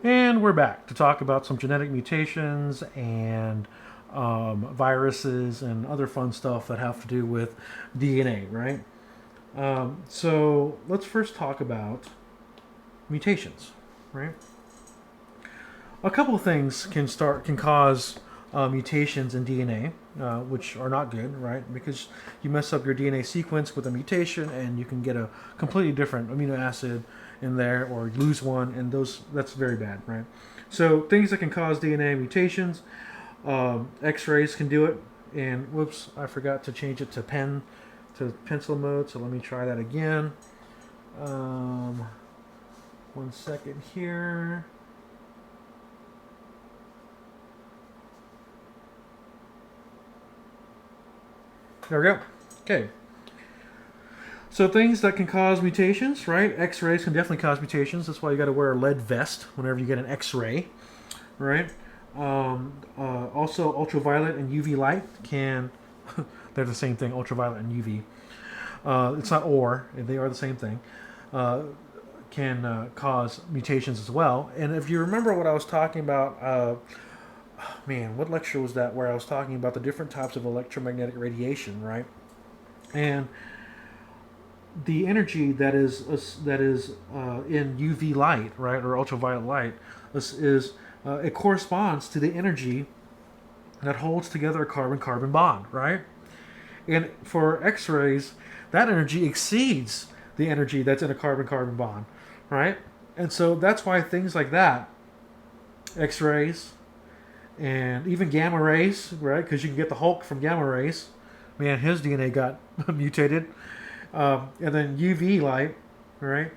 And we're back to talk about some genetic mutations and viruses and other fun stuff that have to do with DNA, right? So let's first talk about mutations, right? A couple of things can cause mutations in DNA, which are not good, right? Because you mess up your DNA sequence with a mutation, and you can get a completely different amino acid in there, or lose one, and that's very bad, right? So things that can cause DNA mutations, X-rays can do it, and whoops, I forgot to change it to pencil mode. So let me try that again. 1 second here. There we go. Okay. So things that can cause mutations, right? X-rays can definitely cause mutations. That's why you got to wear a lead vest whenever you get an X-ray, right? Also, ultraviolet and UV light can. They're the same thing. Ultraviolet and UV. It's not or. They are the same thing. Can cause mutations as well. And if you remember what I was talking about, man, what lecture was that where I was talking about the different types of electromagnetic radiation, right? And the energy that is in UV light, right, or ultraviolet light, is it corresponds to the energy that holds together a carbon-carbon bond, right? And for X-rays, that energy exceeds the energy that's in a carbon-carbon bond, right? And so that's why things like that, X-rays, and even gamma rays, right? Because you can get the Hulk from gamma rays. Man, his DNA got mutated. And then UV light, right?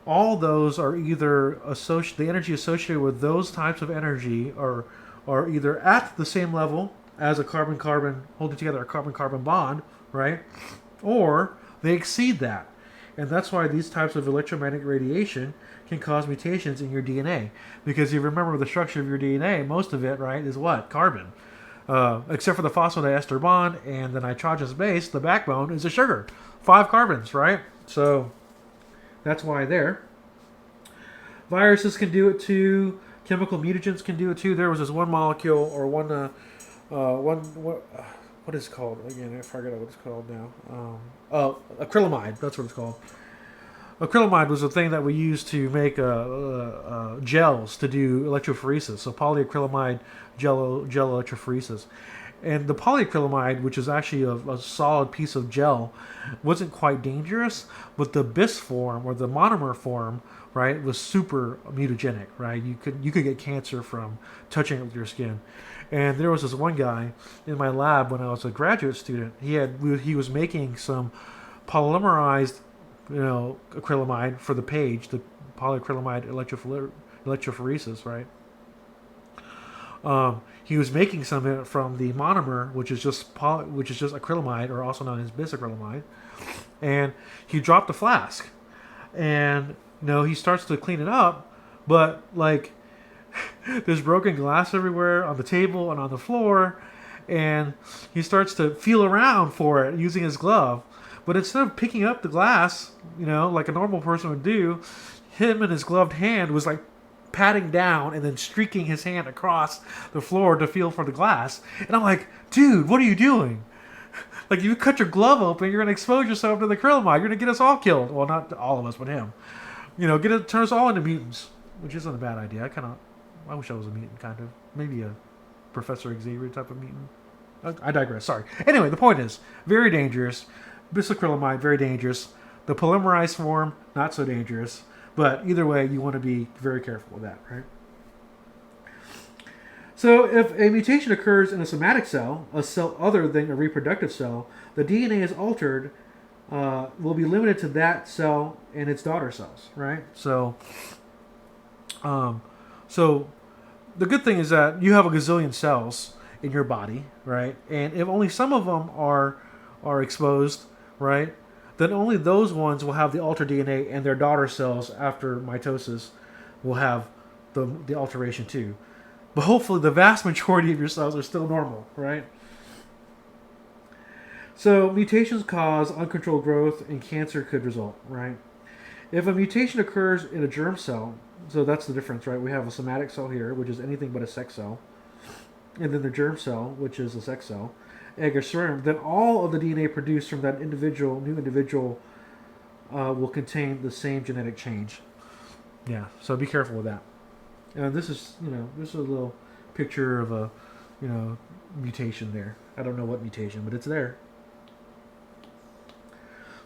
All those are either the energy associated with those types of energy are either at the same level as a carbon-carbon holding together a carbon-carbon bond, right? Or they exceed that. And that's why these types of electromagnetic radiation can cause mutations in your DNA. Because you remember the structure of your DNA, most of it, right, is what? Carbon. Except for the phosphodiester bond and the nitrogenous base, the backbone is a sugar. 5 carbons, right? So that's why there. Viruses can do it too. Chemical mutagens can do it too. There was this one molecule or what is it called again? I forget what it's called now. Acrylamide. That's what it's called. Acrylamide was a thing that we used to make gels to do electrophoresis. So polyacrylamide gel electrophoresis. And the polyacrylamide, which is actually a solid piece of gel, wasn't quite dangerous, but the bis form or the monomer form, right, was super mutagenic, right? You could get cancer from touching it with your skin. And there was this one guy in my lab when I was a graduate student. He was making some polymerized, acrylamide for the page, the polyacrylamide electrophoresis, right? He was making some from the monomer, which is just acrylamide, or also known as bisacrylamide, and he dropped a flask, and he starts to clean it up, but like there's broken glass everywhere on the table and on the floor, and he starts to feel around for it using his glove, but instead of picking up the glass, like a normal person would do, him and his gloved hand was like patting down and then streaking his hand across the floor to feel for the glass. And I'm like, dude, what are you doing? Like, you cut your glove open, you're going to expose yourself to the acrylamide. You're going to get us all killed. Well, not all of us, but him. Turn us all into mutants, which isn't a bad idea. I wish I was a mutant, kind of. Maybe a Professor Xavier type of mutant. I digress, sorry. Anyway, the point is, very dangerous. Bisacrylamide, very dangerous. The polymerized form, not so dangerous. But either way, you want to be very careful with that, right? So if a mutation occurs in a somatic cell, a cell other than a reproductive cell, the DNA is altered, will be limited to that cell and its daughter cells, right? So the good thing is that you have a gazillion cells in your body, right? And if only some of them are exposed, right, then only those ones will have the altered DNA, and their daughter cells after mitosis will have the alteration too. But hopefully the vast majority of your cells are still normal, right? So mutations cause uncontrolled growth, and cancer could result, right? If a mutation occurs in a germ cell, So that's the difference, right? We have a somatic cell here, which is anything but a sex cell, and then the germ cell, which is a sex cell, egg or sperm. Then all of the DNA produced from that new individual, will contain the same genetic change. Yeah, so be careful with that. And this is, this is a little picture of a, mutation there. I don't know what mutation, but it's there.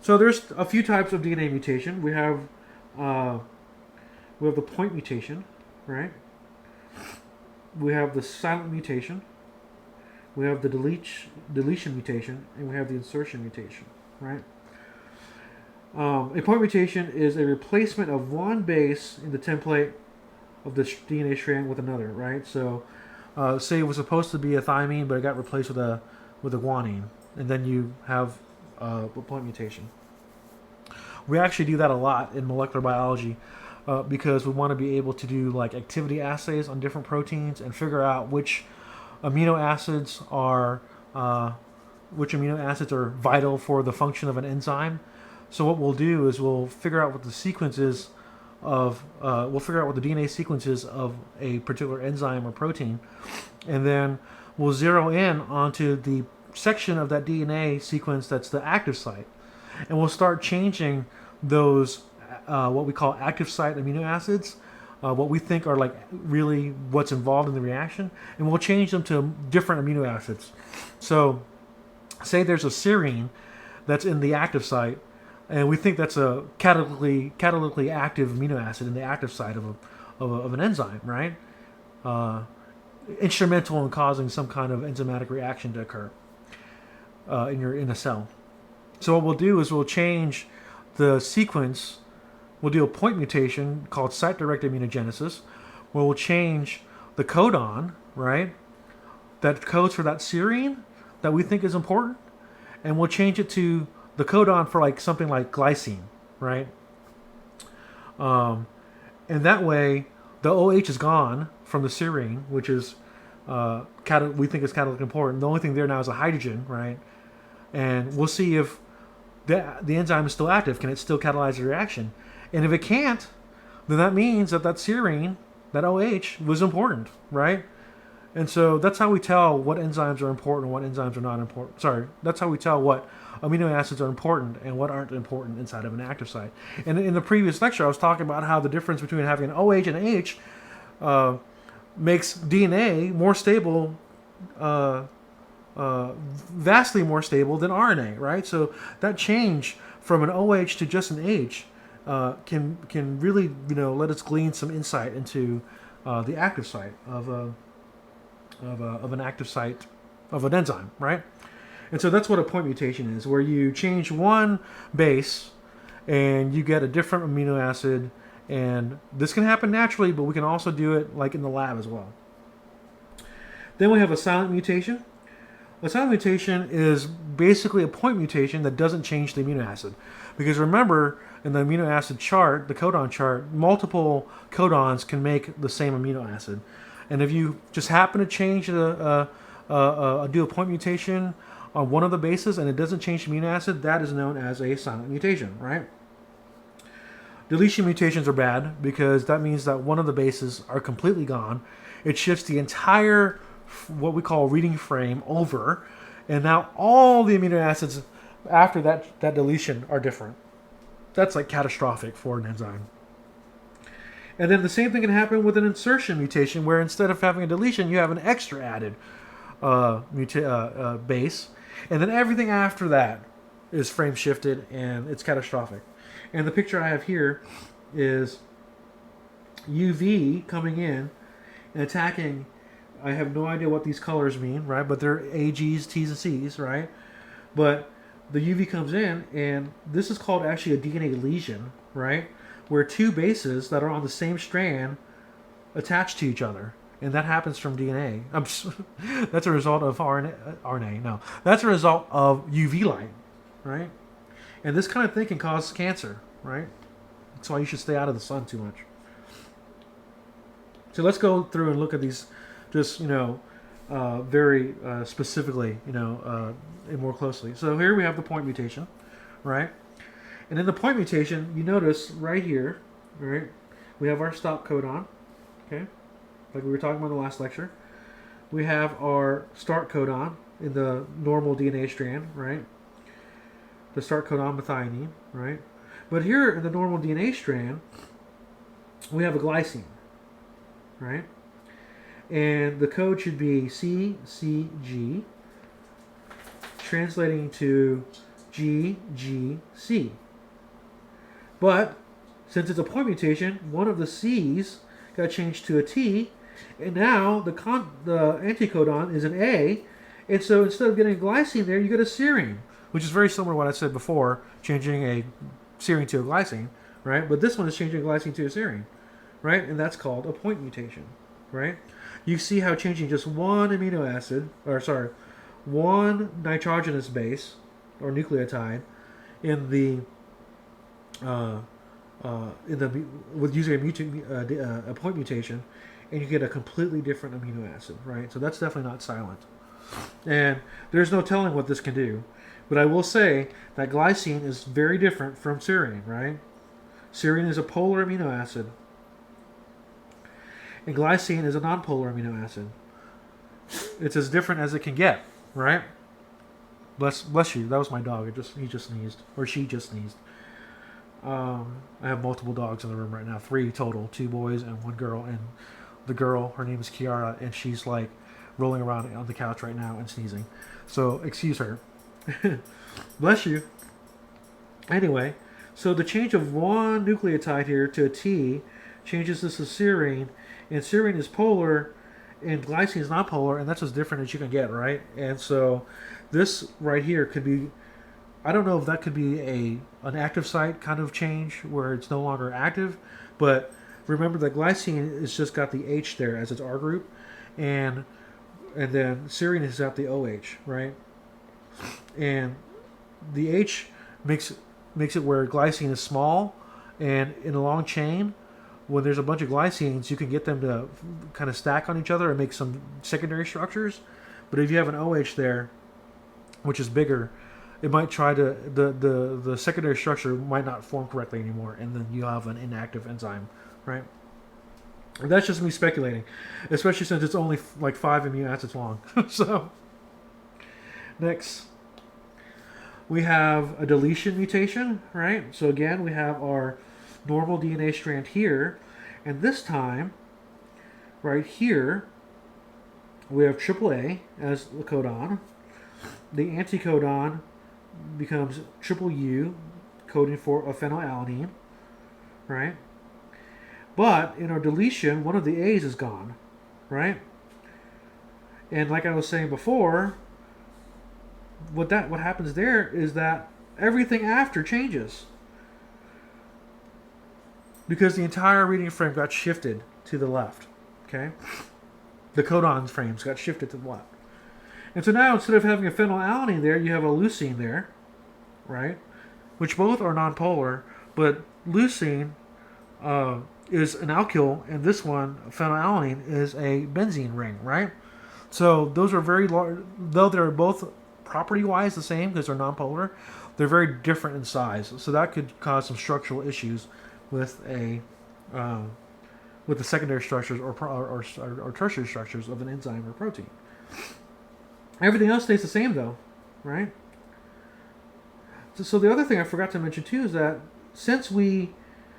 So there's a few types of DNA mutation. We have the point mutation, right? We have the silent mutation. We have the deletion mutation, and we have the insertion mutation, right? A point mutation is a replacement of one base in the template of the DNA strand with another, right? So, say it was supposed to be a thymine, but it got replaced with a guanine, and then you have a point mutation. We actually do that a lot in molecular biology because we want to be able to do like activity assays on different proteins and figure out which amino acids are vital for the function of an enzyme. So what we'll do is we'll figure out what the sequence is we'll figure out what the DNA sequence is of a particular enzyme or protein, and then we'll zero in onto the section of that DNA sequence that's the active site, and we'll start changing those what we call active site amino acids, what we think are like really what's involved in the reaction, and we'll change them to different amino acids. So say there's a serine that's in the active site, and we think that's a catalytically active amino acid in the active site of an enzyme, right? Instrumental in causing some kind of enzymatic reaction to occur in a cell. So what we'll do is we'll change the sequence. We'll do a point mutation called site-directed immunogenesis, where we'll change the codon, right, that codes for that serine that we think is important, and we'll change it to the codon for like something like glycine, right? And that way, the OH is gone from the serine, which is we think is catalytically important. The only thing there now is a hydrogen, right? And we'll see if the enzyme is still active. Can it still catalyze the reaction? And if it can't, then that means that serine, that OH, was important, right? And so that's how we tell what enzymes are important and what enzymes are not important. Sorry, that's how we tell what amino acids are important and what aren't important inside of an active site. And in the previous lecture, I was talking about how the difference between having an OH and H makes DNA more stable, vastly more stable than RNA, right? So that change from an OH to just an H can really let us glean some insight into the active site of an active site of an enzyme, right? And so that's what a point mutation is, where you change one base and you get a different amino acid. And this can happen naturally, but we can also do it like in the lab as well. Then we have a silent mutation. A silent mutation is basically a point mutation that doesn't change the amino acid. Because remember, in the amino acid chart, the codon chart, multiple codons can make the same amino acid. And if you just happen to change do a point mutation on one of the bases and it doesn't change the amino acid, that is known as a silent mutation, right? Deletion mutations are bad because that means that one of the bases are completely gone. It shifts the entire, what we call reading frame, over, and now all the amino acids after that deletion are different. That's like catastrophic for an enzyme. And then the same thing can happen with an insertion mutation, where instead of having a deletion, you have an extra added base, and then everything after that is frame shifted, and it's catastrophic. And the picture I have here is UV coming in and attacking. I have no idea what these colors mean, right? But they're AGs, T's, and C's, right? But the UV comes in, and this is called actually a DNA lesion, right? Where two bases that are on the same strand attach to each other. And that happens from DNA. That's a result of RNA. No, that's a result of UV light, right? And this kind of thing can cause cancer, right? That's why you should stay out of the sun too much. So let's go through and look at these just, very specifically, and more closely. So here we have the point mutation, right? And in the point mutation, you notice right here, right, We have our stop codon, okay, like we were talking about in the last lecture. We have our start codon in the normal DNA strand, right? The start codon methionine, right? But here in the normal DNA strand, we have a glycine, right? And the code should be CCG, translating to GGC. But since it's a point mutation, one of the C's got changed to a T, and now the anticodon is an A, and so instead of getting a glycine there, you get a serine, which is very similar to what I said before, changing a serine to a glycine, right? But this one is changing a glycine to a serine, right? And that's called a point mutation, right? You see how changing just one amino acid, one nitrogenous base or nucleotide in the with using a point mutation, and you get a completely different amino acid, right? So that's definitely not silent, and there's no telling what this can do. But I will say that glycine is very different from serine, right? Serine is a polar amino acid, and glycine is a nonpolar amino acid. It's as different as it can get, right? Bless you. That was my dog. He just sneezed, or she just sneezed. I have multiple dogs in the room right now, 3 total, 2 boys and 1 girl. And the girl, her name is Kiara, and she's like rolling around on the couch right now and sneezing. So excuse her. Bless you. Anyway, so the change of one nucleotide here to a T changes this to serine, and serine is polar, and glycine is not polar, and that's as different as you can get, right? And so this right here could be, I don't know if that could be an active site kind of change where it's no longer active, but remember that glycine has just got the H there as its R group, and then serine has got the OH, right? And the H makes it where glycine is small, and in a long chain, when there's a bunch of glycines, you can get them to kind of stack on each other and make some secondary structures. But if you have an OH there, which is bigger, it might try to the secondary structure might not form correctly anymore, and then you have an inactive enzyme, right? And that's just me speculating, especially since it's only like 5 amino acids long. So next, we have a deletion mutation, right? So again, we have our normal DNA strand here, and this time, right here, we have AAA as the codon. The anticodon becomes triple U, coding for a phenylalanine, right? But in our deletion, one of the A's is gone, right? And like I was saying before, what happens there is that everything after changes, because the entire reading frame got shifted to the left, okay? The codon frames got shifted to the left. And so now, instead of having a phenylalanine there, you have a leucine there, right? Which both are nonpolar, but leucine is an alkyl, and this one, phenylalanine, is a benzene ring, right? So those are very large, though they're both property-wise the same because they're nonpolar, they're very different in size. So that could cause some structural issues with the secondary structures or tertiary structures of an enzyme or protein. Everything else stays the same, though, right? So the other thing I forgot to mention, too, is that since we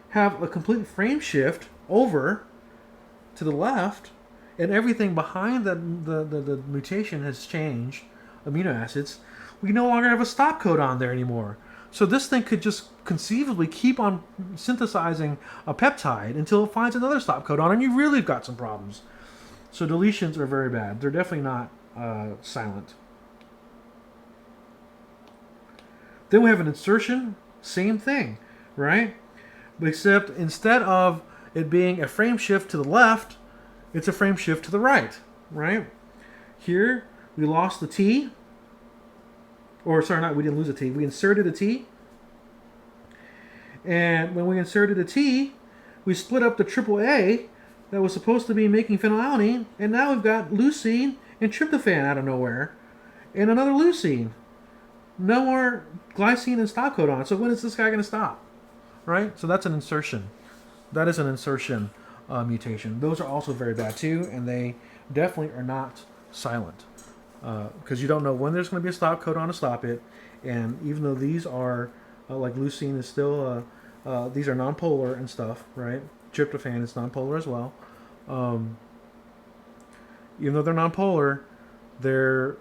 have a complete frame shift over to the left, and everything behind the mutation has changed, amino acids, we no longer have a stop codon there anymore. So this thing could just conceivably keep on synthesizing a peptide until it finds another stop codon, and you really have got some problems. So deletions are very bad. They're definitely not silent. Then we have an insertion, same thing, right? Except instead of it being a frame shift to the left, it's a frame shift to the right, right? Here, we lost the T, or sorry, we didn't lose a T, we inserted a T, and when we inserted a T, we split up the AAA that was supposed to be making phenylalanine, and now we've got leucine and tryptophan out of nowhere, and another leucine. No more glycine and stop codon. So when is this guy going to stop? Right? So that's an insertion. That is an insertion mutation. Those are also very bad too, and they definitely are not silent because you don't know when there's going to be a stop codon to stop it. And even though these are like leucine is still these are nonpolar and stuff, right? Tryptophan is nonpolar as well. Even though they're nonpolar, they're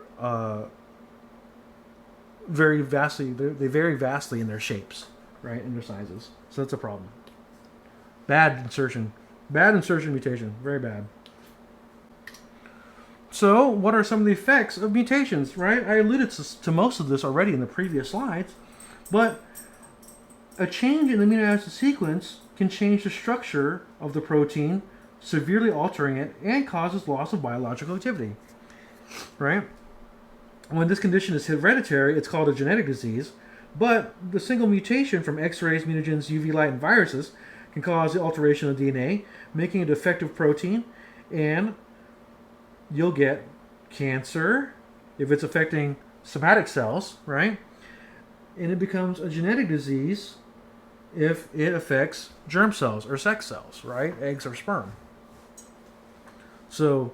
they vary vastly in their shapes, right, in their sizes. So that's a problem. Bad insertion mutation, very bad. So, what are some of the effects of mutations, right? I alluded to most of this already in the previous slides, but a change in the amino acid sequence can change the structure of the protein, severely altering it, and causes loss of biological activity, right? When this condition is hereditary, it's called a genetic disease, but the single mutation from X-rays, mutagens, UV light, and viruses can cause the alteration of DNA, making a defective protein, and you'll get cancer if it's affecting somatic cells, right? And it becomes a genetic disease if it affects germ cells or sex cells, right? Eggs or sperm. So,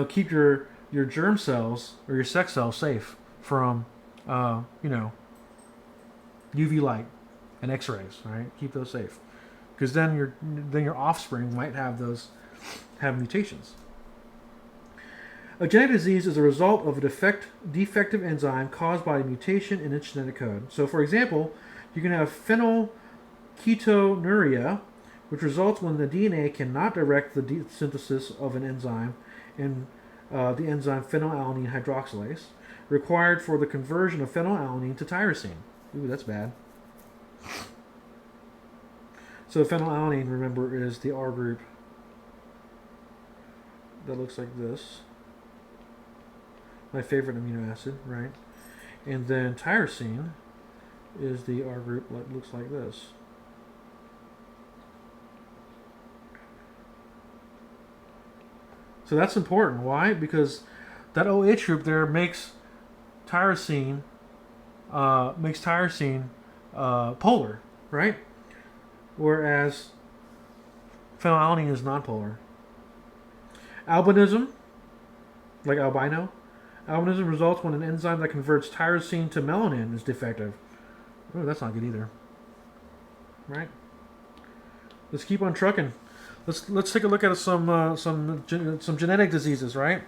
keep your germ cells or your sex cells safe from, UV light and X-rays, right? Keep those safe, because then your offspring might have mutations. A genetic disease is a result of a defective enzyme caused by a mutation in its genetic code. So, for example, you can have phenylketonuria, which results when the DNA cannot direct the synthesis of an enzyme, and the enzyme phenylalanine hydroxylase, required for the conversion of phenylalanine to tyrosine. Ooh, that's bad. So phenylalanine, remember, is the R group that looks like this. My favorite amino acid, right? And then tyrosine is the R group that looks like this. So that's important. Why? Because that OH group there makes tyrosine polar, right? Whereas phenylalanine is nonpolar. Albinism, like albino. Albinism results when an enzyme that converts tyrosine to melanin is defective. Oh, that's not good either. Right? Let's keep on trucking. Let's take a look at some genetic diseases, right?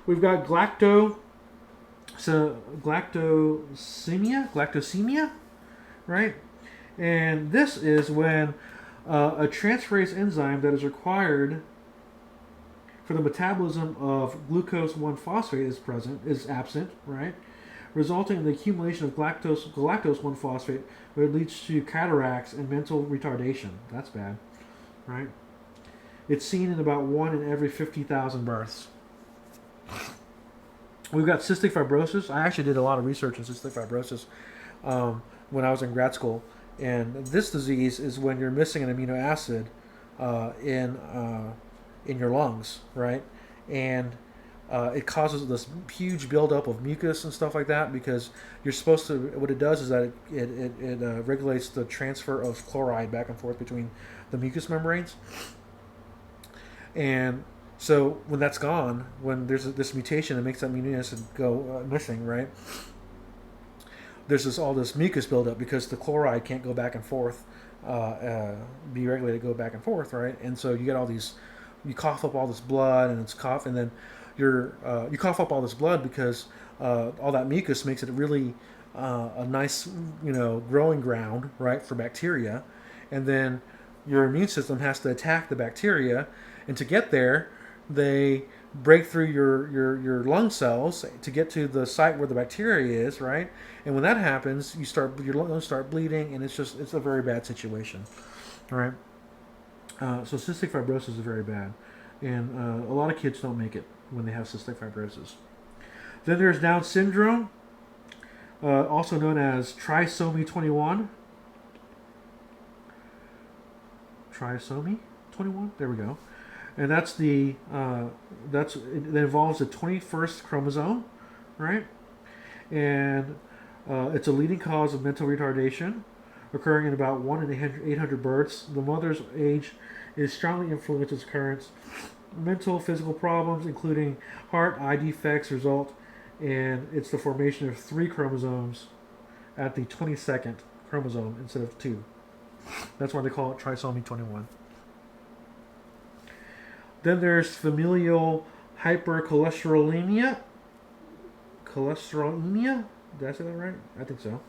We've got galactosemia, right? And this is when a transferase enzyme that is required for the metabolism of glucose 1-phosphate is absent, right? Resulting in the accumulation of galactose 1-phosphate, which leads to cataracts and mental retardation. That's bad, right? It's seen in about 1 in every 50,000 births. We've got cystic fibrosis. I actually did a lot of research on cystic fibrosis when I was in grad school. And this disease is when you're missing an amino acid in your lungs, right? And it causes this huge buildup of mucus and stuff like that, because you're supposed to. What it does is that it regulates the transfer of chloride back and forth between the mucous membranes. And so when that's gone, when there's this mutation that makes that amino acid go missing, right? There's all this mucus buildup because the chloride can't go back and forth, be regulated to go back and forth, right? And so you get all these, you cough up all this blood, and it's cough, and then you cough up all this blood because all that mucus makes it really a nice, growing ground, right, for bacteria, and then your immune system has to attack the bacteria, and to get there, they break through your lung cells to get to the site where the bacteria is, right? And when that happens, your lungs start bleeding, and it's a very bad situation, all right? So cystic fibrosis is very bad, and a lot of kids don't make it when they have cystic fibrosis. Then there's Down syndrome, also known as trisomy 21. Trisomy 21. There we go. And it involves the 21st chromosome, right? And it's a leading cause of mental retardation, occurring in about 1 in 800 births. The mother's age is strongly influences occurrence. Mental, physical problems, including heart, eye defects, result, and it's the formation of 3 chromosomes at the 22nd chromosome instead of 2. That's why they call it trisomy 21. Then there's familial hypercholesterolemia. Did I say that right? I think so.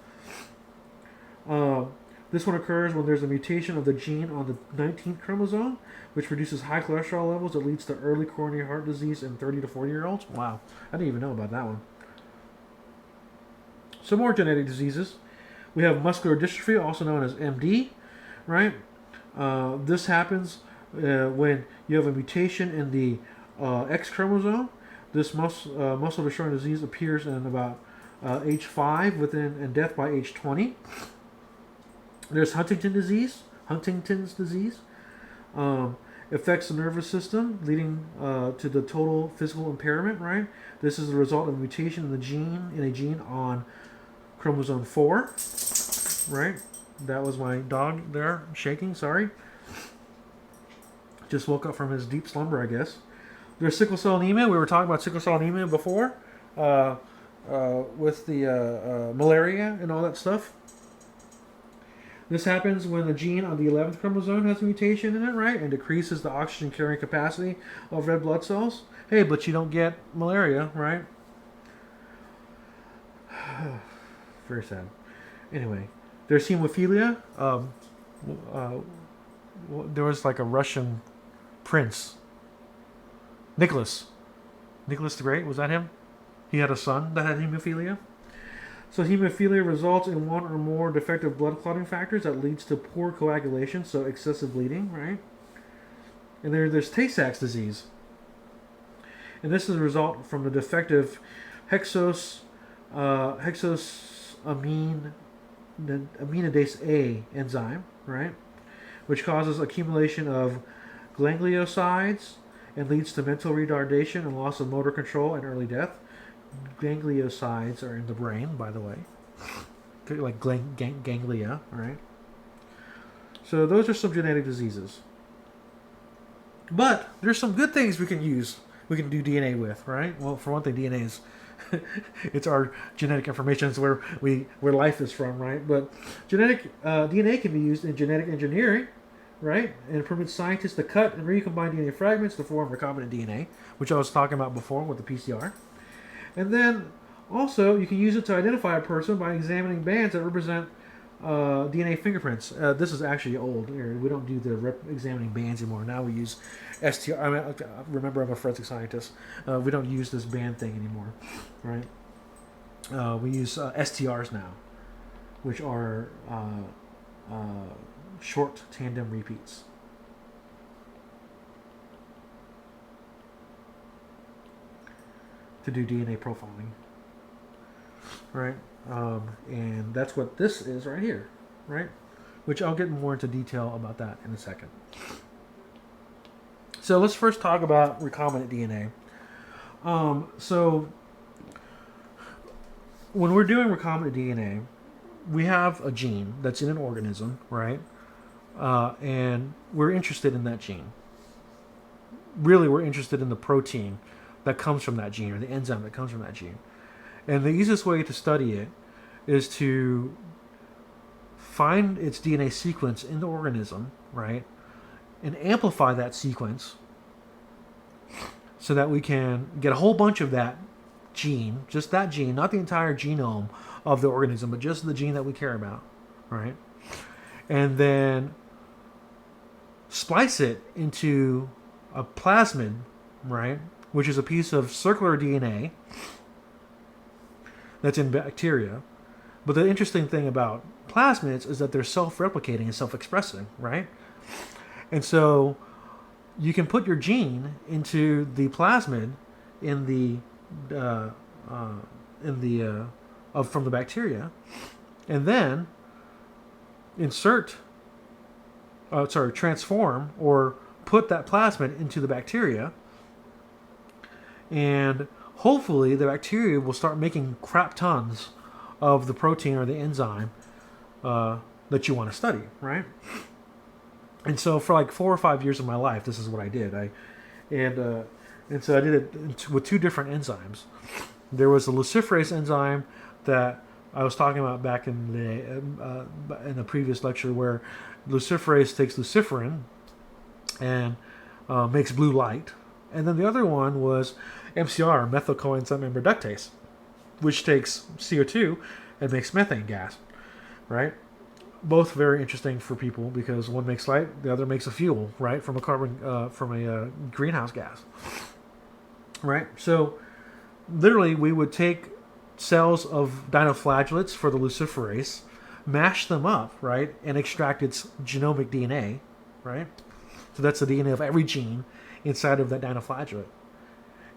This one occurs when there's a mutation of the gene on the 19th chromosome, which produces high cholesterol levels that leads to early coronary heart disease in 30 to 40-year-olds. Wow, I didn't even know about that one. Some more genetic diseases. We have muscular dystrophy, also known as MD, right? This happens when you have a mutation in the X chromosome. This muscle-destroying disease appears in about age 5 and death by age 20. There's Huntington's disease. Affects the nervous system, leading to the total physical impairment, right? This is the result of a mutation in a gene on chromosome 4, right? That was my dog there shaking, sorry. Just woke up from his deep slumber, I guess. There's sickle cell anemia. We were talking about sickle cell anemia before with the malaria and all that stuff. This happens when the gene on the 11th chromosome has a mutation in it, right? And decreases the oxygen carrying capacity of red blood cells. Hey, but you don't get malaria, right? Very sad. Anyway, there's hemophilia. There was like a Russian prince. Nicholas the Great, was that him? He had a son that had hemophilia. So hemophilia results in one or more defective blood clotting factors that leads to poor coagulation, so excessive bleeding, right? And there's Tay-Sachs disease. And this is a result from the defective hexosaminidase A enzyme, right? Which causes accumulation of gangliosides and leads to mental retardation and loss of motor control and early death. Gangliosides are in the brain, by the way, like ganglia, right? So those are some genetic diseases. But there's some good things we can use. We can do DNA with, right? Well, for one thing, DNA is it's our genetic information. It's where life is from, right? But DNA can be used in genetic engineering, right? And it permits scientists to cut and recombine DNA fragments to form recombinant DNA, which I was talking about before with the PCR. And then also you can use it to identify a person by examining bands that represent DNA fingerprints. This is actually old. We don't do the examining bands anymore. Now we use STR. Remember, I'm a forensic scientist. We don't use this band thing anymore, right? We use STRs now, which are short tandem repeats. To do DNA profiling, right? And that's what this is right here, right? Which I'll get more into detail about that in a second. So let's first talk about recombinant DNA. So when we're doing recombinant DNA, we have a gene that's in an organism, right? And we're interested in that gene. Really, we're interested in the protein that comes from that gene, or the enzyme that comes from that gene. And the easiest way to study it is to find its DNA sequence in the organism, right? And amplify that sequence so that we can get a whole bunch of that gene, just that gene, not the entire genome of the organism, but just the gene that we care about, right? And then splice it into a plasmid, right? Which is a piece of circular DNA that's in bacteria. But the interesting thing about plasmids is that they're self-replicating and self-expressing, right? And so you can put your gene into the plasmid from the bacteria, and then transform or put that plasmid into the bacteria. And hopefully the bacteria will start making crap tons of the protein or the enzyme that you want to study, right? And so for like 4 or 5 years of my life, this is what I did. And so I did it with two different enzymes. There was a luciferase enzyme that I was talking about back in the previous lecture, where luciferase takes luciferin and makes blue light. And then the other one was MCR, methyl coenzyme reductase, which takes CO2 and makes methane gas, right? Both very interesting for people because one makes light, the other makes a fuel, right, from a greenhouse gas, right? So literally, we would take cells of dinoflagellates for the luciferase, mash them up, right, and extract its genomic DNA, right? So that's the DNA of every gene inside of that dinoflagellate.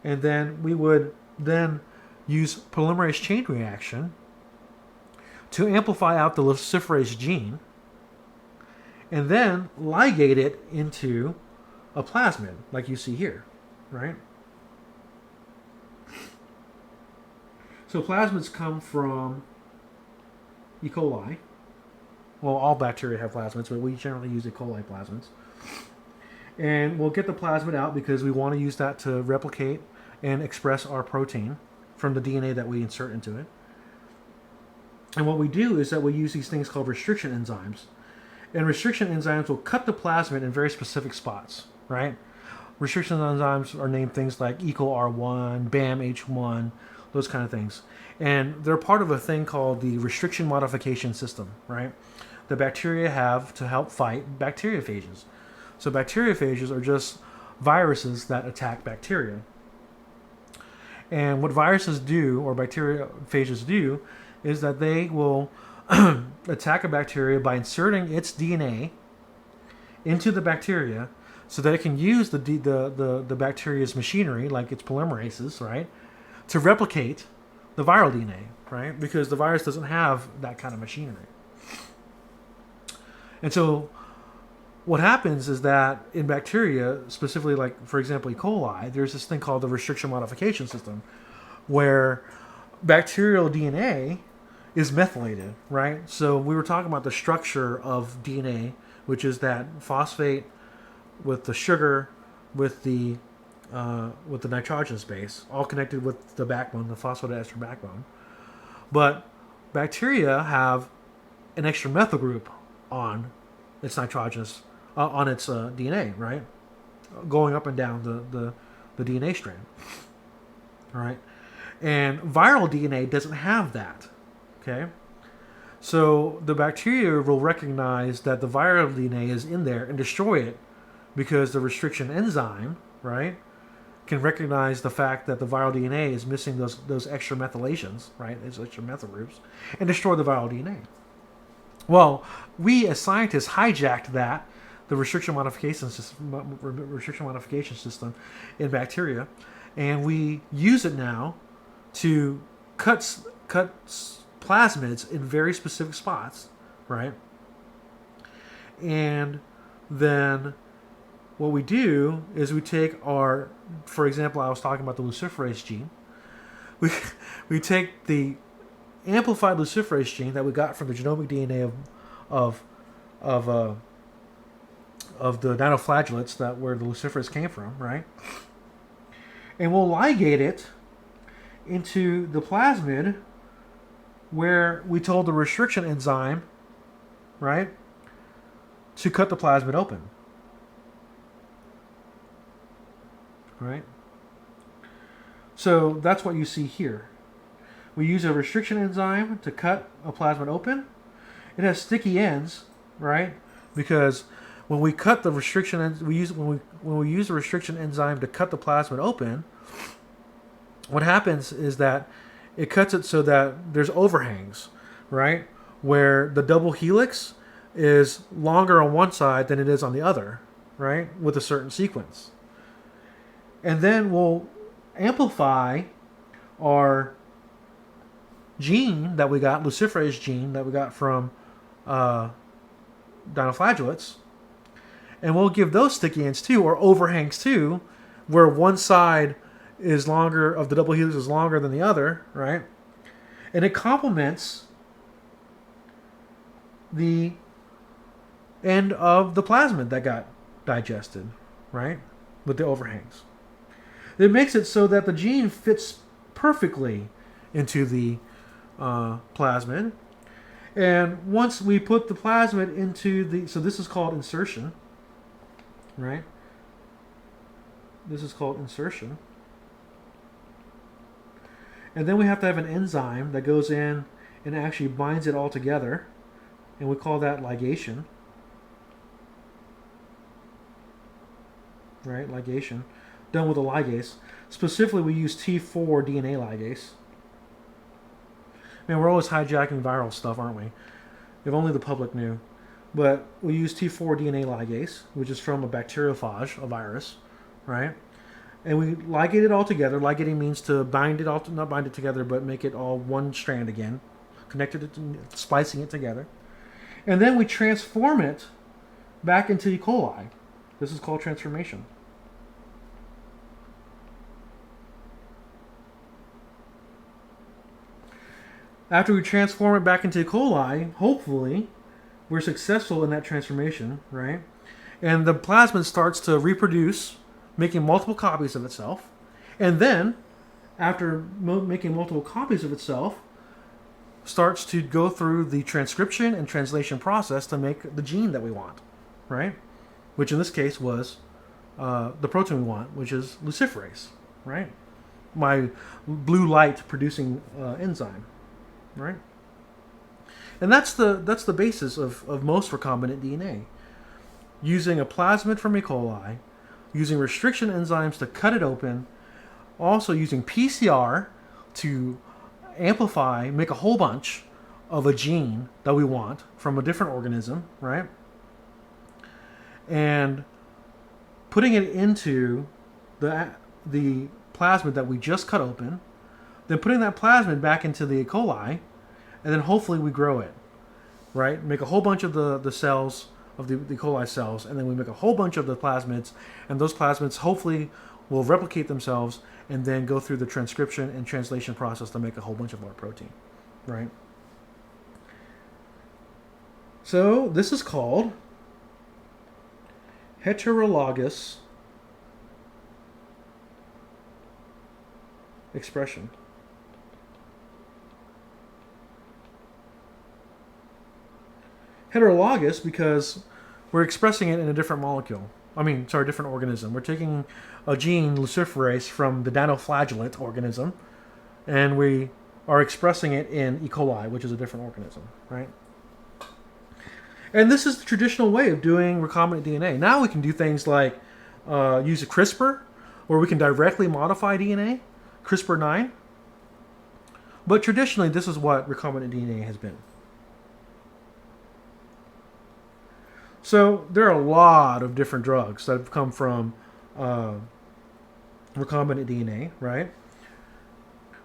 And then we would then use polymerase chain reaction to amplify out the luciferase gene and then ligate it into a plasmid, like you see here, right? So plasmids come from E. coli. Well, all bacteria have plasmids, but we generally use E. coli plasmids. And we'll get the plasmid out because we want to use that to replicate and express our protein from the DNA that we insert into it. And what we do is that we use these things called restriction enzymes. And restriction enzymes will cut the plasmid in very specific spots, right? Restriction enzymes are named things like EcoR1, BAMH1, those kind of things. And they're part of a thing called the restriction modification system, right? The bacteria have to help fight bacteriophages. So bacteriophages are just viruses that attack bacteria. And what viruses do, or bacteriophages do, is that they will attack a bacteria by inserting its DNA into the bacteria so that it can use the bacteria's machinery, like its polymerases, right, to replicate the viral DNA, right? Because the virus doesn't have that kind of machinery. And so what happens is that in bacteria, specifically like, for example, E. coli, there's this thing called the restriction modification system where bacterial DNA is methylated, right? So we were talking about the structure of DNA, which is that phosphate with the sugar with the nitrogenous base, all connected with the backbone, the phosphodiester backbone. But bacteria have an extra methyl group on its nitrogenous, on its DNA, right? Going up and down the DNA strand, right? And viral DNA doesn't have that, okay? So the bacteria will recognize that the viral DNA is in there and destroy it because the restriction enzyme, right, can recognize the fact that the viral DNA is missing those extra methylations, right, those extra methyl groups, and destroy the viral DNA. Well, we as scientists hijacked that, the restriction modification system in bacteria, and we use it now to cut plasmids in very specific spots, right? And then what we do is we take our, for example, I was talking about the luciferase gene. We take the amplified luciferase gene that we got from the genomic DNA of the dinoflagellates that where the luciferase came from, right? And we'll ligate it into the plasmid where we told the restriction enzyme, right, to cut the plasmid open. Right? So that's what you see here. We use a restriction enzyme to cut a plasmid open. It has sticky ends, right? Because when we cut the restriction, when we use the restriction enzyme to cut the plasmid open, what happens is that it cuts it so that there's overhangs, right? Where the double helix is longer on one side than it is on the other, right? With a certain sequence. And then we'll amplify our gene that we got, luciferase gene that we got from dinoflagellates, and we'll give those sticky ends too, or overhangs too, where one side is longer, of the double helix is longer than the other, right? And it complements the and of the plasmid that got digested, right? With the overhangs. It makes it so that the gene fits perfectly into the plasmid. And once we put the plasmid into the, so this is called insertion, right? This is called insertion. And then we have to have an enzyme that goes in and actually binds it all together. And we call that ligation. Right, ligation. Done with a ligase. Specifically, we use T4 DNA ligase. Man, we're always hijacking viral stuff, aren't we? If only the public knew. But we use T4 DNA ligase, which is from a bacteriophage, a virus, right? And we ligate it all together. Ligating means to bind it all, not bind it together, but make it all one strand again, connected it, splicing it together. And then we transform it back into E. coli. This is called transformation. After we transform it back into E. coli, hopefully, we're successful in that transformation, right? And the plasmid starts to reproduce, making multiple copies of itself. And then, after making multiple copies of itself, starts to go through the transcription and translation process to make the gene that we want, right? Which in this case was the protein we want, which is luciferase, right? My blue light producing enzyme, right? And that's the basis of most recombinant DNA. Using a plasmid from E. coli, using restriction enzymes to cut it open, also using PCR to amplify, make a whole bunch of a gene that we want from a different organism, right? And putting it into the plasmid that we just cut open, then putting that plasmid back into the E. coli, and then hopefully we grow it, right? Make a whole bunch of the cells, of the E. coli cells, and then we make a whole bunch of the plasmids, and those plasmids hopefully will replicate themselves and then go through the transcription and translation process to make a whole bunch of our protein, right? So this is called heterologous expression. Heterologous because we're expressing it in a different molecule. Different organism. We're taking a gene, luciferase, from the dinoflagellate organism, and we are expressing it in E. coli, which is a different organism, right? And this is the traditional way of doing recombinant DNA. Now we can do things like use a CRISPR, where we can directly modify DNA, CRISPR-9. But traditionally, this is what recombinant DNA has been. So there are a lot of different drugs that have come from recombinant DNA, right?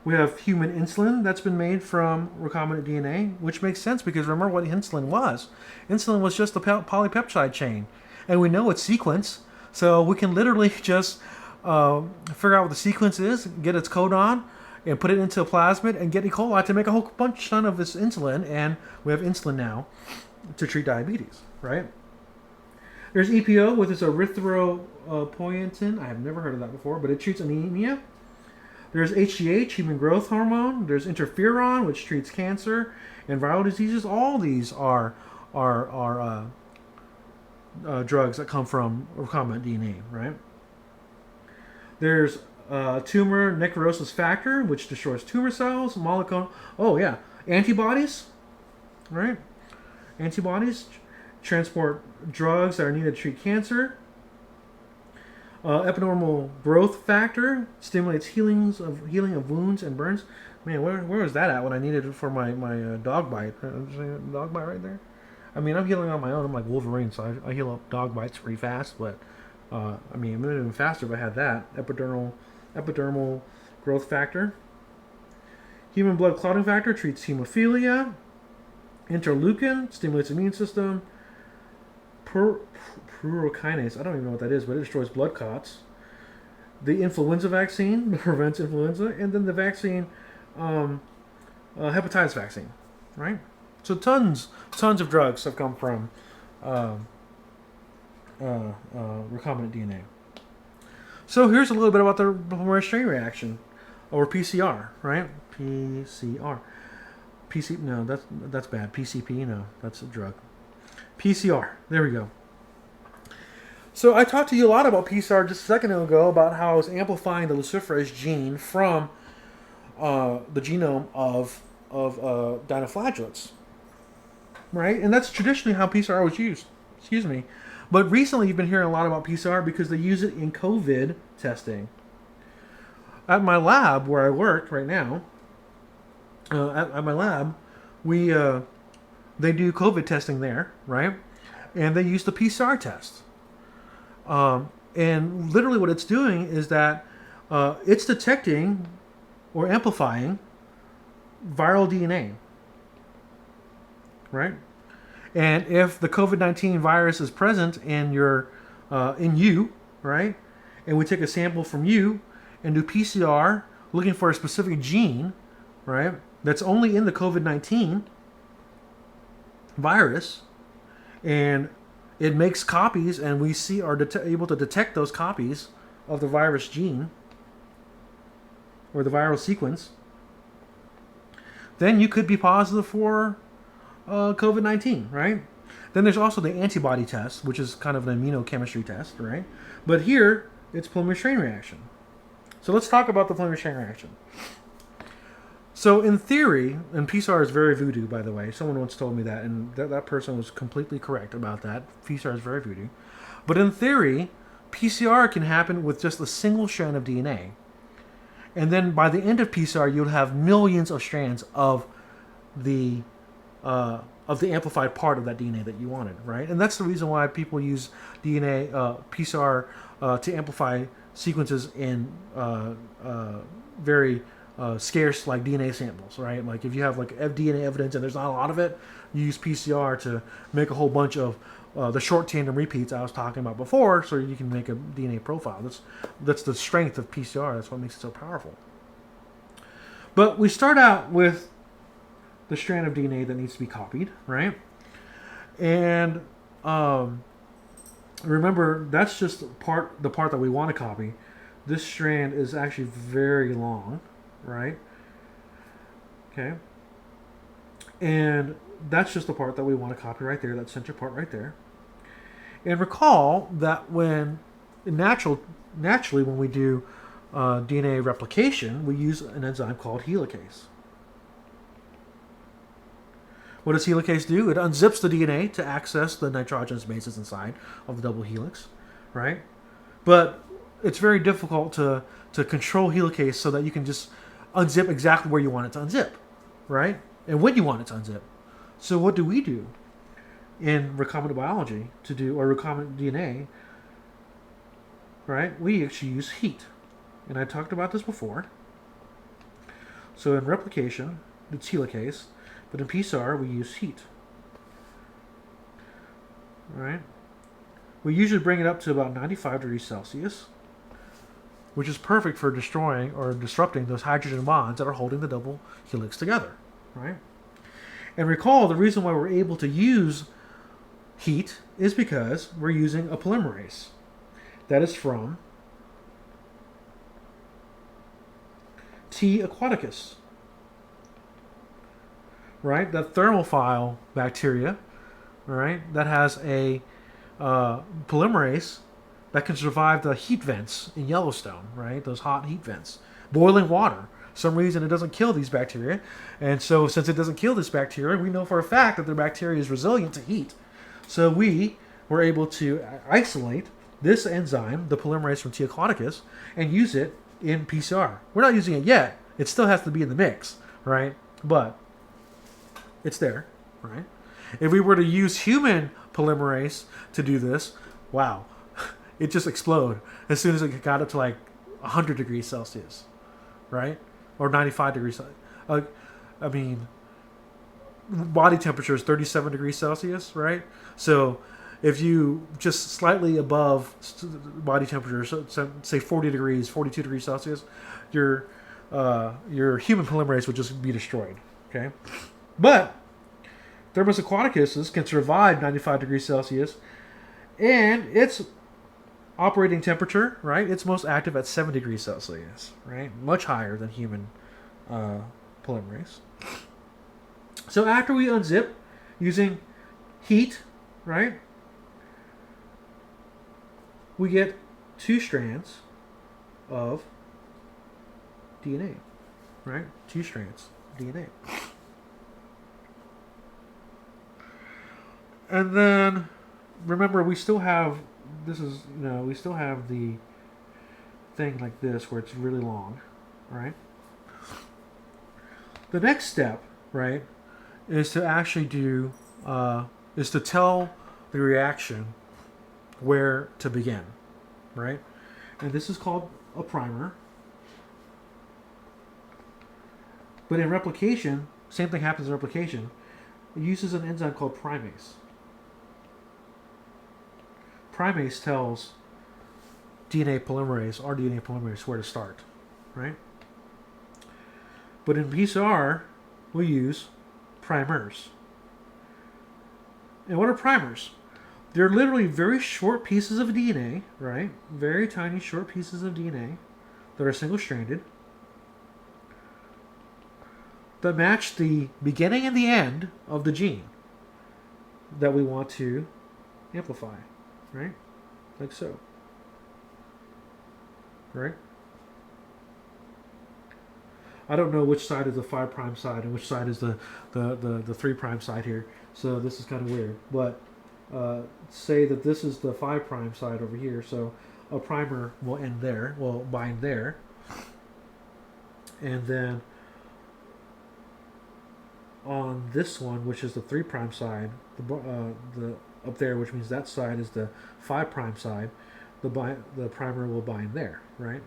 We have human insulin that's been made from recombinant DNA, which makes sense because remember what insulin was. Insulin was just a polypeptide chain. And we know its sequence, so we can literally just figure out what the sequence is, get its codon, and put it into a plasmid and get E. coli to make a whole bunch of this insulin, and we have insulin now to treat diabetes, right? There's EPO with its erythropoietin. I have never heard of that before, but it treats anemia. There's HGH, human growth hormone. There's interferon, which treats cancer and viral diseases. All these are drugs that come from recombinant DNA, right? There's tumor necrosis factor, which destroys tumor cells. Antibodies, right? Antibodies transport drugs that are needed to treat cancer. Epinormal growth factor stimulates healing of wounds and burns. Man, where was that at when I needed it for my dog bite? Dog bite right there. I'm healing on my own. I'm like Wolverine, so I heal up dog bites pretty fast. But it would have been faster if I had that. Epidermal growth factor. Human blood clotting factor treats hemophilia. Interleukin stimulates immune system. Prurokinase, I don't even know what that is, but it destroys blood clots. The influenza vaccine prevents influenza, and then the vaccine, hepatitis vaccine, right? So tons of drugs have come from um, recombinant DNA. So here's a little bit about the polymerase chain reaction, or PCR, right? PCR. No, that's bad. PCP, no, that's a drug. PCR. There we go. So I talked to you a lot about PCR just a second ago about how I was amplifying the luciferase gene from the genome of dinoflagellates, right? And that's traditionally how PCR was used. Excuse me. But recently you've been hearing a lot about PCR because they use it in COVID testing. At my lab where I work right now, at my lab, we they do COVID testing there, right? And they use the PCR test. And literally what it's doing is that it's detecting or amplifying viral DNA, right? And if the COVID-19 virus is present in in you, right, and we take a sample from you and do PCR looking for a specific gene, right, that's only in the COVID-19 virus, and it makes copies, and we are able to detect those copies of the virus gene or the viral sequence, then you could be positive for COVID-19, right? Then there's also the antibody test, which is kind of an immunochemistry test, right? But here, it's polymerase chain reaction. So let's talk about the polymerase chain reaction. So in theory, and PCR is very voodoo, by the way. Someone once told me that, and that person was completely correct about that. PCR is very voodoo. But in theory, PCR can happen with just a single strand of DNA. And then by the end of PCR, you'll have millions of strands of the amplified part of that DNA that you wanted, right? And that's the reason why people use PCR to amplify sequences in very scarce like DNA samples, right? Like if you have like DNA evidence and there's not a lot of it, you use PCR to make a whole bunch of the short tandem repeats I was talking about before, so you can make a DNA profile. That's the strength of PCR. That's what makes it so powerful. But we start out with the strand of DNA that needs to be copied, right? And remember, that's just the part that we want to copy. This strand is actually very long, right? Okay. And that's just the part that we want to copy right there, that center part right there. And recall that when naturally when we do DNA replication, we use an enzyme called helicase. What does helicase do? It unzips the DNA to access the nitrogenous bases inside of the double helix, right? But it's very difficult to control helicase so that you can just unzip exactly where you want it to unzip, right? And when you want it to unzip. So what do we do in recombinant biology or recombinant DNA, right? We actually use heat. And I talked about this before. So in replication, it's helicase. But in PCR, we use heat. All right? We usually bring it up to about 95 degrees Celsius, which is perfect for destroying or disrupting those hydrogen bonds that are holding the double helix together. Right? And recall, the reason why we're able to use heat is because we're using a polymerase that is from T. aquaticus. Right, that thermophile bacteria, right, that has a polymerase that can survive the heat vents in Yellowstone, right, those hot heat vents, boiling water. For some reason it doesn't kill these bacteria, and so since it doesn't kill this bacteria, we know for a fact that the bacteria is resilient to heat. So we were able to isolate this enzyme, the polymerase from T. aquaticus, and use it in PCR. We're not using it yet. It still has to be in the mix, right, but it's there, right? If we were to use human polymerase to do this, wow, it just explode as soon as it got up to like 100 degrees Celsius, right? Or 95 degrees Celsius. I mean, body temperature is 37 degrees Celsius, right? So if you just slightly above body temperature, so say 40 degrees, 42 degrees Celsius, your human polymerase would just be destroyed, okay? But Thermus aquaticus can survive 95 degrees Celsius, and its operating temperature, right? It's most active at 7 degrees Celsius, right? Much higher than human polymerase. So after we unzip using heat, right, we get 2 strands of DNA, right? 2 strands of DNA. And then remember, we still have we still have the thing like this where it's really long, right? The next step, right, is to actually do is to tell the reaction where to begin, right? And this is called a primer. But in replication, same thing happens in replication. It uses an enzyme called primase. Primase tells DNA polymerase, or DNA polymerase, where to start, right? But in PCR, we use primers. And what are primers? They're literally very short pieces of DNA, right? Very tiny short pieces of DNA that are single-stranded that match the beginning and the end of the gene that we want to amplify, right? Like so. Right? I don't know which side is the 5' side and which side is the 3' side here, so this is kind of weird. But say that this is the 5' side over here, so a primer will end there, will bind there, and then on this one, which is the 3' side, the up there, which means that side is the 5' side, the primer will bind there, right?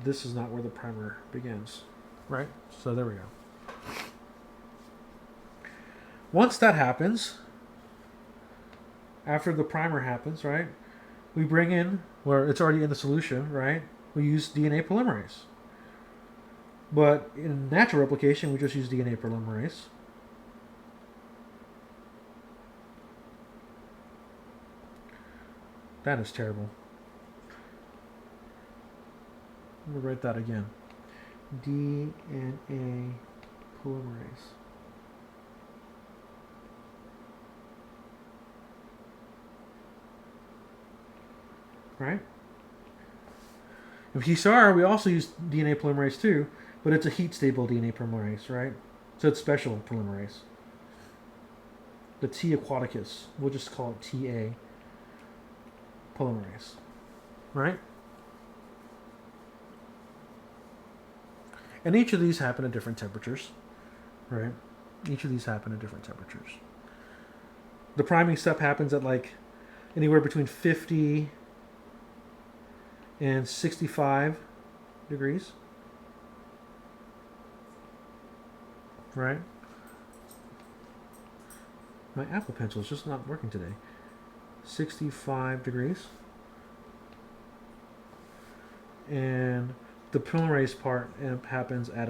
This is not where the primer begins, right? So there we go. Once that happens, after the primer happens, right, we bring in, where it's already in the solution, right, we use DNA polymerase. But in natural replication, we just use DNA polymerase. That is terrible. Let me write that again. DNA polymerase. Right? In PCR, we also use DNA polymerase too, but it's a heat-stable DNA polymerase, right? So it's special polymerase. The T aquaticus, we'll just call it TA polymerase, right? And each of these happen at different temperatures, right? Each of these happen at different temperatures. The priming step happens at like anywhere between 50 and 65 degrees, right? My Apple Pencil is just not working today. 65 degrees. And the polymerase part happens at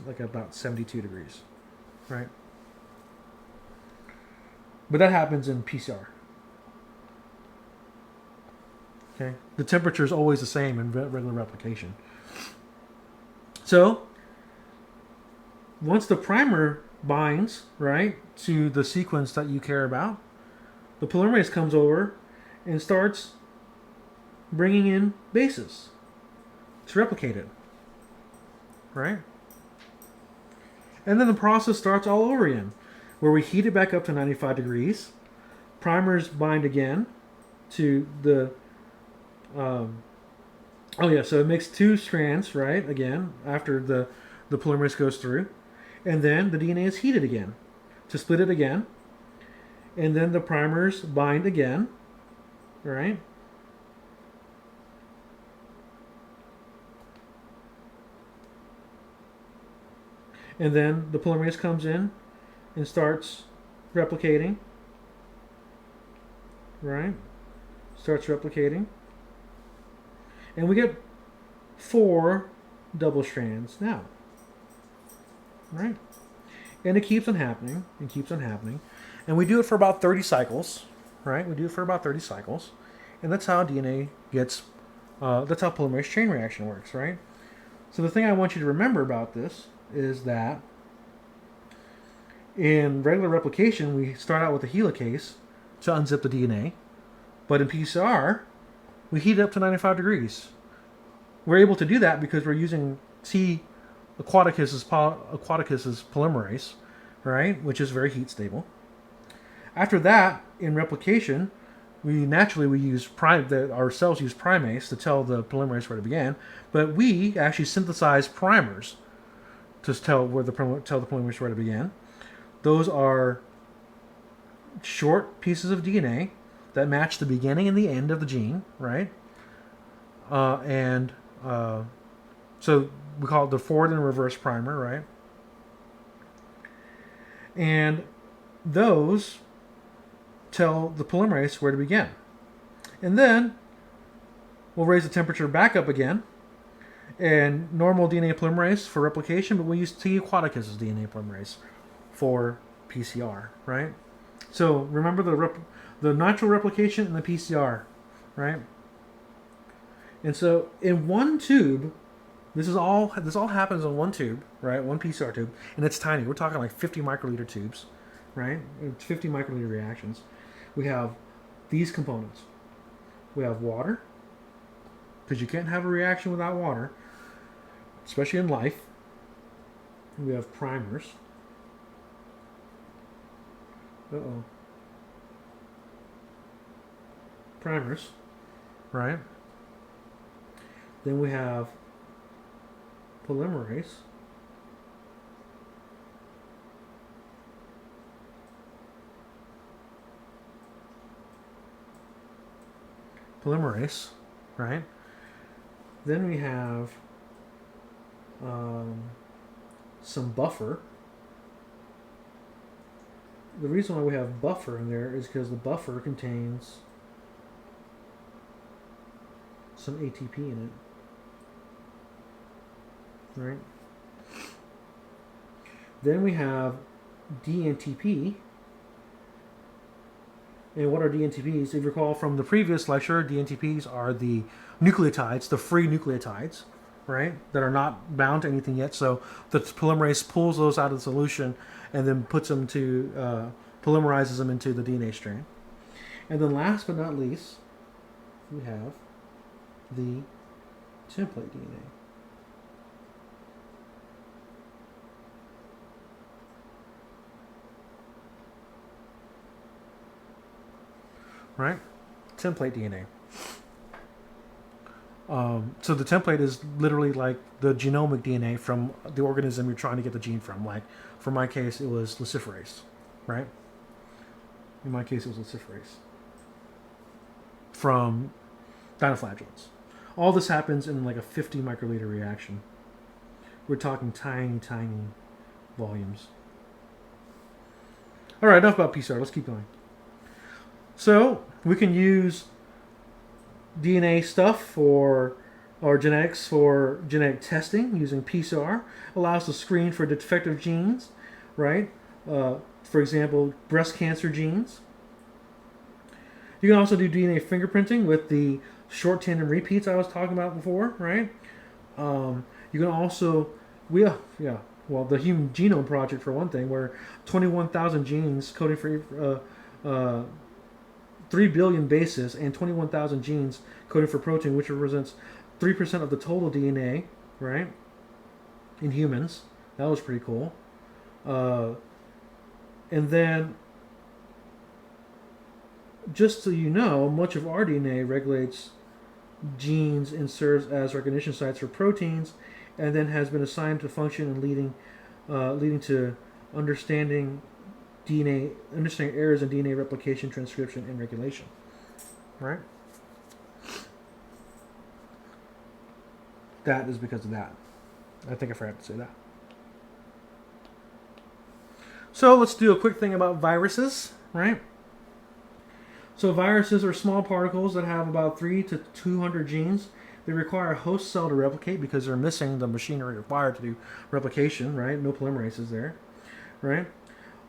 like about 72 degrees, right? But that happens in PCR. Okay, the temperature is always the same in regular replication. So once the primer binds, right, to the sequence that you care about, the polymerase comes over and starts bringing in bases to replicate it, right? And then the process starts all over again, where we heat it back up to 95 degrees. Primers bind again to the so it makes 2 strands, right, again, after the polymerase goes through. And then the DNA is heated again to split it again. And then the primers bind again, right? And then the polymerase comes in and starts replicating, right? Starts replicating. And we get 4 double strands now, right? And it keeps on happening and keeps on happening. And we do it for about 30 cycles, right? We do it for about 30 cycles. And that's how DNA gets, that's how polymerase chain reaction works, right? So the thing I want you to remember about this is that in regular replication, we start out with a helicase to unzip the DNA. But in PCR, we heat it up to 95 degrees. We're able to do that because we're using C. aquaticus's polymerase, right, which is very heat stable. After that, in replication, we use our cells use primase to tell the polymerase where to begin, but we actually synthesize primers to tell the polymerase where to begin. Those are short pieces of DNA that match the beginning and the end of the gene, right? So we call it the forward and reverse primer, right? And those tell the polymerase where to begin. And then we'll raise the temperature back up again. And normal DNA polymerase for replication, but we use T. aquaticus's DNA polymerase for PCR, right? So remember the natural replication and the PCR, right? And so in one tube, this all happens in one tube, right? One PCR tube, and it's tiny. We're talking like 50 microliter tubes, right? It's 50 microliter reactions. We have these components. We have water, because you can't have a reaction without water, especially in life. We have primers. Primers, right? Then we have polymerase. Right? Then we have some buffer. The reason why we have buffer in there is because the buffer contains some ATP in it. Right? Then we have DNTP. And what are DNTPs? If you recall from the previous lecture, DNTPs are the nucleotides, the free nucleotides, right? That are not bound to anything yet. So the polymerase pulls those out of the solution and then puts them polymerizes them into the DNA strand. And then last but not least, we have the template DNA. Right? Template DNA. So the template is literally like the genomic DNA from the organism you're trying to get the gene from. Like, for my case, it was luciferase, right? In my case, it was luciferase from dinoflagellates. All this happens in like a 50 microliter reaction. We're talking tiny, tiny volumes. All right, enough about PCR. Let's keep going. So we can use DNA stuff or genetics for genetic testing using PCR. Allows to screen for defective genes, right? For example, breast cancer genes. You can also do DNA fingerprinting with the short tandem repeats I was talking about before, right? You can also, the Human Genome Project for one thing, where 21,000 genes coding for 3 billion bases and 21,000 genes coding for protein, which represents 3% of the total DNA, right? In humans. That was pretty cool. And then, just so you know, much of our DNA regulates genes and serves as recognition sites for proteins, and then has been assigned to function and leading to understanding errors in DNA replication, transcription, and regulation. Right? That is because of that. I think I forgot to say that. So let's do a quick thing about viruses, right? So viruses are small particles that have about 3 to 200 genes. They require a host cell to replicate because they're missing the machinery required to do replication, right? No polymerases there. right?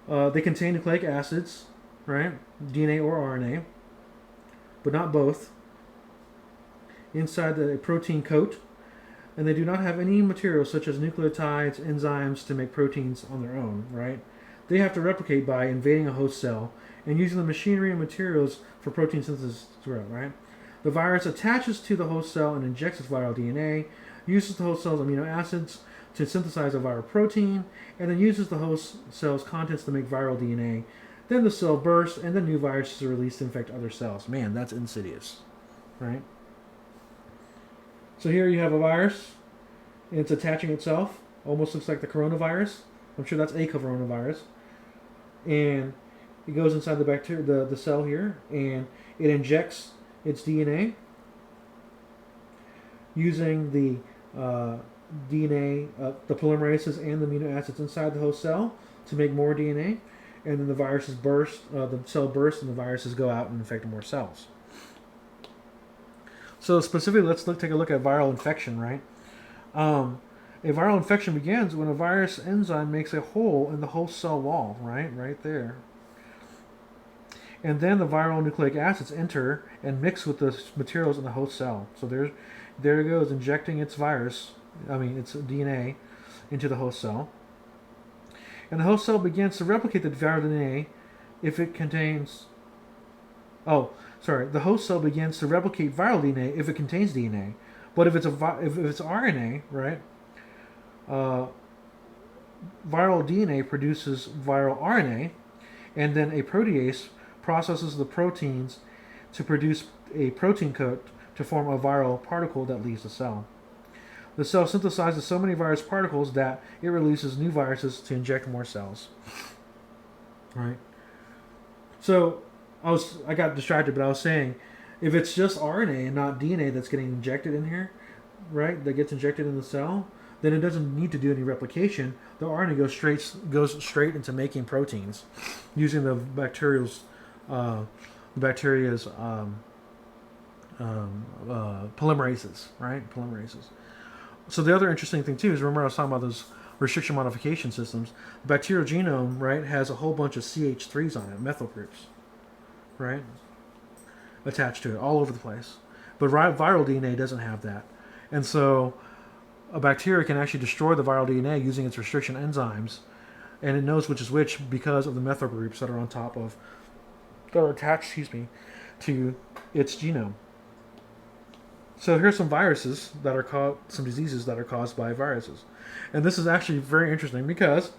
They contain nucleic acids, right? DNA or RNA, but not both, inside the protein coat, and they do not have any materials such as nucleotides, enzymes to make proteins on their own, right? They have to replicate by invading a host cell and using the machinery and materials for protein synthesis to grow, right? The virus attaches to the host cell and injects its viral DNA, uses the host cell's amino acids to synthesize a viral protein, and then uses the host cell's contents to make viral DNA. Then the cell bursts, and then new viruses are released to infect other cells. Man, that's insidious, right? So here you have a virus, and it's attaching itself. Almost looks like the coronavirus. I'm sure that's a coronavirus. And it goes inside the bacteria, the cell here, and it injects its DNA using the DNA, the polymerases and the amino acids inside the host cell to make more DNA. And then the viruses burst, the cell bursts, and the viruses go out and infect more cells. So specifically, let's take a look at viral infection, right? A viral infection begins when a virus enzyme makes a hole in the host cell wall, right there. And then the viral nucleic acids enter and mix with the materials in the host cell. So there it goes, injecting its its DNA into the host cell. And the host cell begins to replicate the viral DNA if it contains... the host cell begins to replicate viral DNA if it contains DNA. But if it's RNA, right, viral DNA produces viral RNA, and then a protease processes the proteins to produce a protein coat to form a viral particle that leaves the cell. The cell synthesizes so many virus particles that it releases new viruses to inject more cells. Right. So I got distracted, but I was saying, if it's just RNA and not DNA that's getting injected in here, right, that gets injected in the cell, then it doesn't need to do any replication. The RNA goes straight into making proteins using the bacteria's polymerases, right? Polymerases. So the other interesting thing too is, remember I was talking about those restriction modification systems. The bacterial genome, right, has a whole bunch of CH3s on it, methyl groups, right, attached to it all over the place. But viral DNA doesn't have that. And so a bacteria can actually destroy the viral DNA using its restriction enzymes, and it knows which is which because of the methyl groups that are on top of, that are attached, to its genome. So here's some viruses that are some diseases that are caused by viruses. And this is actually very interesting because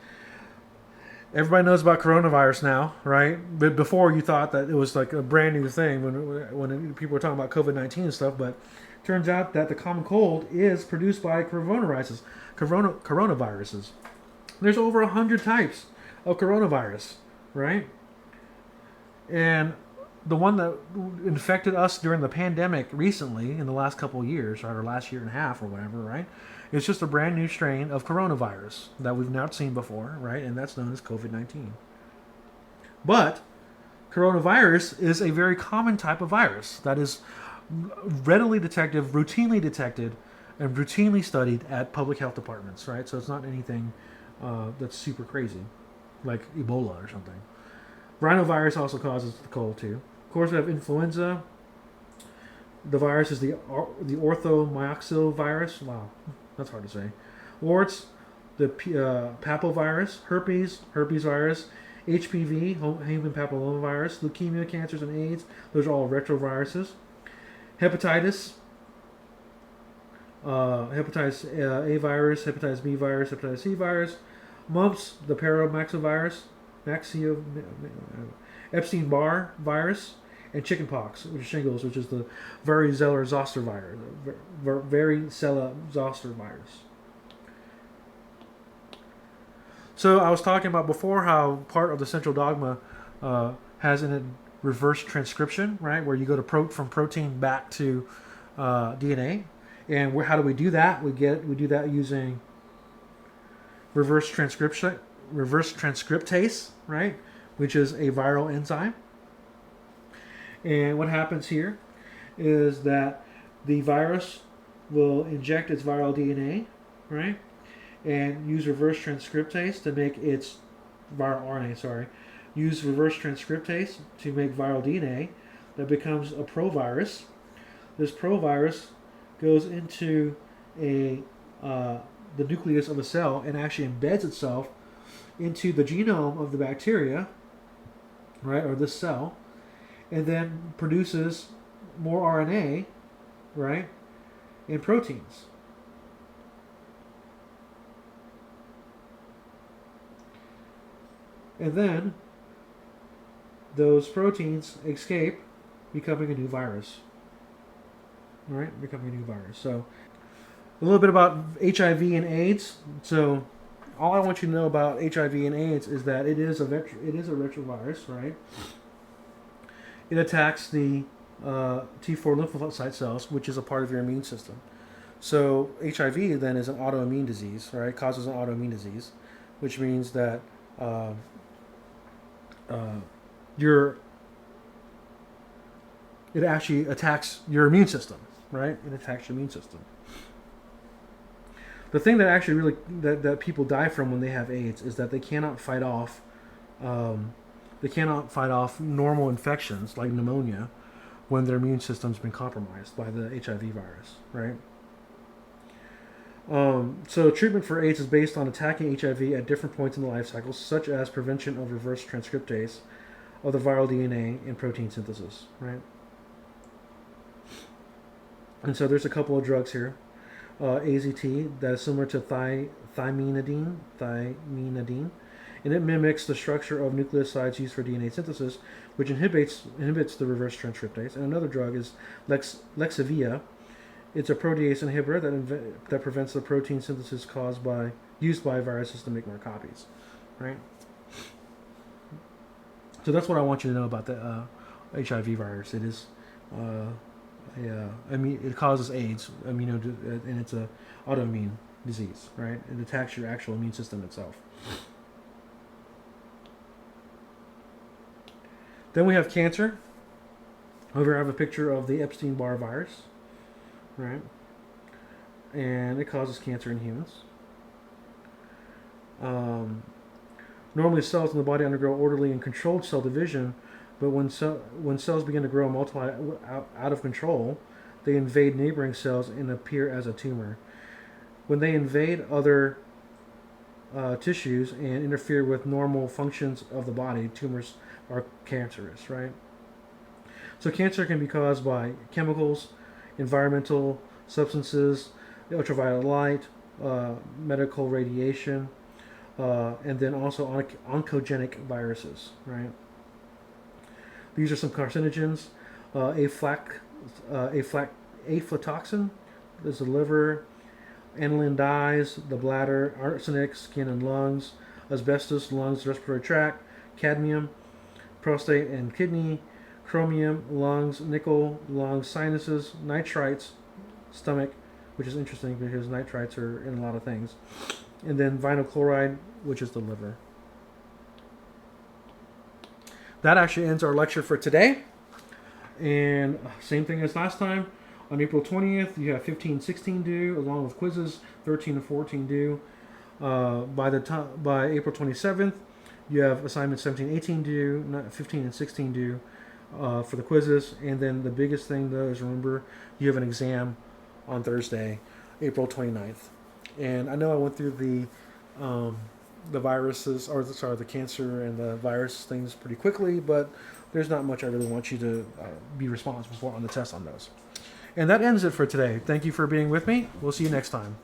everybody knows about coronavirus now, right? But before you thought that it was like a brand new thing when people were talking about COVID-19 and stuff, but it turns out that the common cold is produced by coronaviruses. There's over 100 types of coronavirus, right? And the one that infected us during the pandemic recently, in the last couple of years, or last year and a half or whatever, right? It's just a brand new strain of coronavirus that we've not seen before, right? And that's known as COVID-19. But coronavirus is a very common type of virus that is readily detected, routinely detected, and routinely studied at public health departments, right? So it's not anything that's super crazy, like Ebola or something. Rhinovirus also causes the cold too. Of course, we have influenza. The virus is the orthomyxil virus. Wow, that's hard to say. Warts, the papovirus, herpes virus, HPV, human papillomavirus, leukemia, cancers, and AIDS. Those are all retroviruses. Hepatitis, hepatitis A virus, hepatitis B virus, hepatitis C virus. Mumps, the paramyxovirus, Epstein-Barr virus, and chickenpox, which is shingles, which is the varicella-zoster virus. Varicella-zoster virus. So I was talking about before how part of the central dogma has in it reverse transcription, right, where you go from protein back to DNA. And how do we do that? We do that using reverse transcriptase, right, which is a viral enzyme. And what happens here is that the virus will inject its viral DNA, right, and use reverse transcriptase to make its viral RNA, sorry, use reverse transcriptase to make viral DNA that becomes a provirus. This provirus goes into a the nucleus of a cell and actually embeds itself into the genome of the bacteria, right, or this cell, and then produces more RNA, right, and proteins. And then those proteins escape, becoming a new virus. All right, becoming a new virus. So a little bit about HIV and AIDS. So all I want you to know about HIV and AIDS is that it is a retrovirus, right? It attacks the T4 lymphocyte cells, which is a part of your immune system. So HIV then is an autoimmune disease, right? It causes an autoimmune disease, which means that it actually attacks your immune system, right? It attacks your immune system. The thing that actually really that people die from when they have AIDS is that they cannot fight off normal infections like pneumonia when their immune system's been compromised by the HIV virus, right? So treatment for AIDS is based on attacking HIV at different points in the life cycle, such as prevention of reverse transcriptase of the viral DNA and protein synthesis, right? And so there's a couple of drugs here. AZT, that is similar to thymidine, and it mimics the structure of nucleosides used for DNA synthesis, which inhibits the reverse transcriptase. And another drug is Lexivia. It's a protease inhibitor that prevents the protein synthesis used by viruses to make more copies, right? So that's what I want you to know about the HIV virus. It is it causes AIDS, and it's a autoimmune disease, right? It attacks your actual immune system itself. Then we have cancer. Over, I have a picture of the Epstein-Barr virus, right? And it causes cancer in humans. Normally, cells in the body undergo orderly and controlled cell division, but when cells begin to grow and multiply out of control, they invade neighboring cells and appear as a tumor. When they invade other tissues and interfere with normal functions of the body, tumors are cancerous, right? So cancer can be caused by chemicals, environmental substances, ultraviolet light, medical radiation, and then also oncogenic viruses, right? These are some carcinogens. Aflatoxin is the liver, aniline dyes, the bladder, arsenic, skin and lungs, asbestos, lungs, respiratory tract, cadmium, prostate and kidney, chromium, lungs, nickel, lungs, sinuses, nitrites, stomach, which is interesting because nitrites are in a lot of things, and then vinyl chloride, which is the liver. That actually ends our lecture for today. And same thing as last time. On April 20th, you have 15 and 16 due, along with quizzes, 13 and 14 due. By April 27th, you have assignments 17 and 18 due, 15 and 16 due for the quizzes. And then the biggest thing, though, is remember, you have an exam on Thursday, April 29th. And I know I went through the viruses, the cancer and the virus things pretty quickly, but there's not much I really want you to be responsible for on the test on those. And that ends it for today. Thank you for being with me. We'll see you next time.